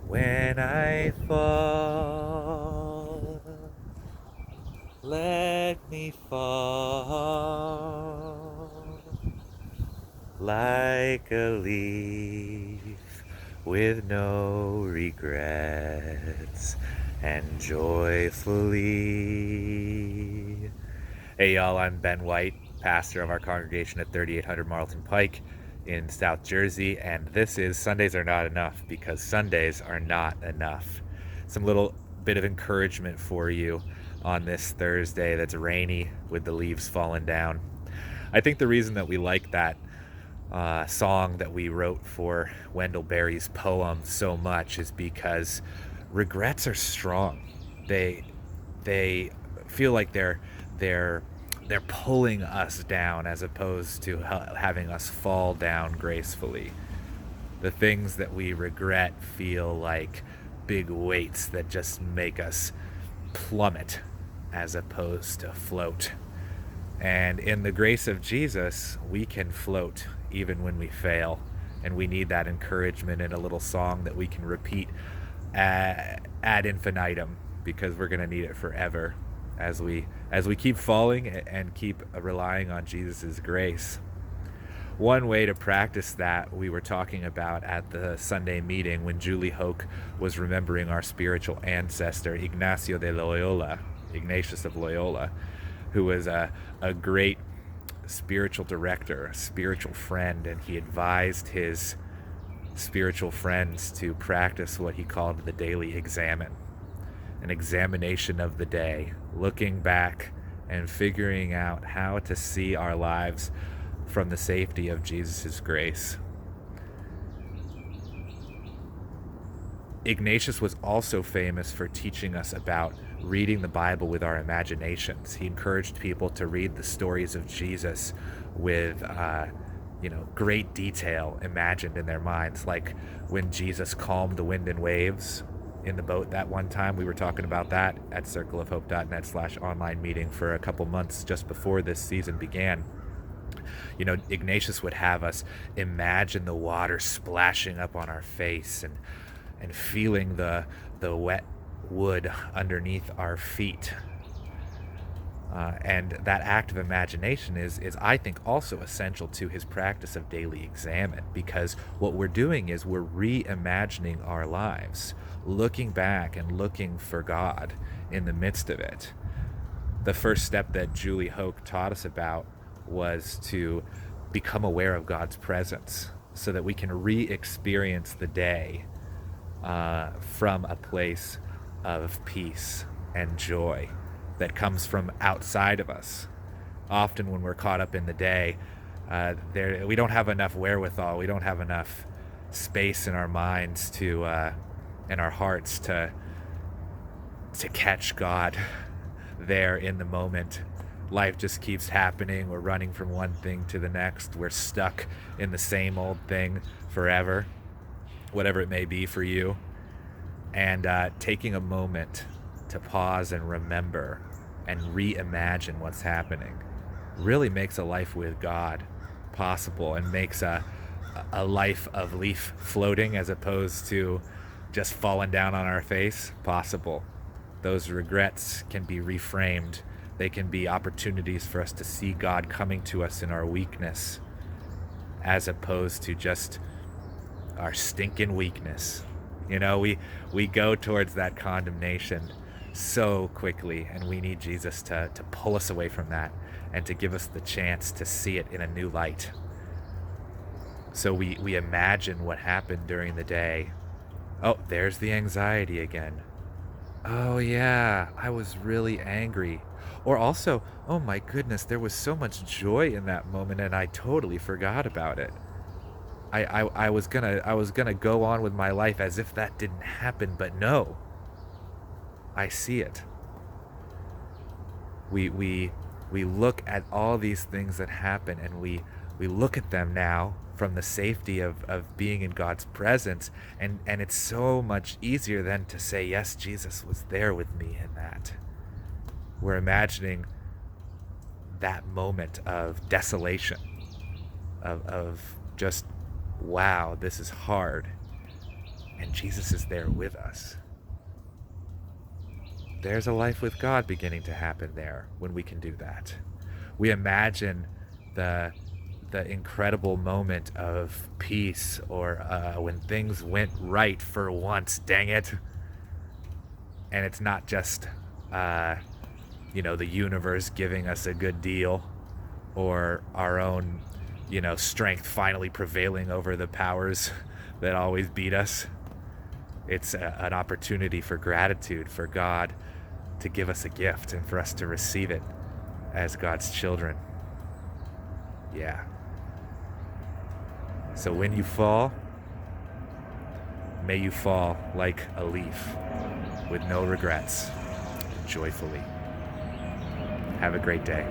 When I fall, let me fall like a leaf with no regrets and joyfully. Hey y'all, I'm Ben White, pastor of our congregation at 3800 Marlton Pike in South Jersey, and this is Sundays Are Not Enough, because Sundays are not enough. Some little bit of encouragement for you on this Thursday that's rainy with the leaves falling down. I think the reason that we like that song that we wrote for Wendell Berry's poem so much is because regrets are strong. They feel like they're they're pulling us down as opposed to having us fall down gracefully. The things that we regret feel like big weights that just make us plummet as opposed to float. And in the grace of Jesus, we can float even when we fail. And we need that encouragement in a little song that we can repeat ad infinitum, because we're going to need it forever as we keep falling and keep relying on Jesus' grace. One way to practice that we were talking about at the Sunday meeting when Julie Hoke was remembering our spiritual ancestor, Ignatius of Loyola, who was a great spiritual director, a spiritual friend, and he advised his spiritual friends to practice what he called the daily examen, an examination of the day, looking back and figuring out how to see our lives from the safety of Jesus' grace. Ignatius was also famous for teaching us about reading the Bible with our imaginations. He encouraged people to read the stories of Jesus with, great detail imagined in their minds, like when Jesus calmed the wind and waves in the boat that one time. We were talking about that at circleofhope.net/online meeting for a couple months just before this season began. Ignatius would have us imagine the water splashing up on our face and feeling the wet wood underneath our feet. And that act of imagination is I think, also essential to his practice of daily examen, because what we're doing is we're reimagining our lives, looking back and looking for God in the midst of it. The first step that Julie Hoke taught us about was to become aware of God's presence so that we can re-experience the day from a place of peace and joy that comes from outside of us. Often when we're caught up in the day, we don't have enough wherewithal, we don't have enough space in our minds in our hearts to catch God there in the moment. Life just keeps happening. We're running from one thing to the next. We're stuck in the same old thing forever, whatever it may be for you. And taking a moment to pause and remember and reimagine what's happening really makes a life with God possible, and makes a life of leaf floating as opposed to just falling down on our face possible. Those regrets can be reframed. They can be opportunities for us to see God coming to us in our weakness, as opposed to just our stinking weakness. We go towards that condemnation so quickly, and we need Jesus to pull us away from that and to give us the chance to see it in a new light. So we imagine what happened during the day. Oh, there's the anxiety again. Oh yeah, I was really angry. Or also, oh my goodness, there was so much joy in that moment and I totally forgot about it. I was gonna go on with my life as if that didn't happen, but no. I see it. We look at all these things that happen, and we look at them now from the safety of being in God's presence, and it's so much easier then to say, yes, Jesus was there with me in that. We're imagining that moment of desolation, of just, wow, this is hard. and Jesus is there with us. There's a life with God beginning to happen there when we can do that. We imagine the incredible moment of peace, or when things went right for once, dang it. And it's not just, the universe giving us a good deal, or our own, strength finally prevailing over the powers that always beat us. It's an opportunity for gratitude, for God to give us a gift and for us to receive it as God's children. Yeah. So when you fall, may you fall like a leaf, with no regrets, joyfully. Have a great day.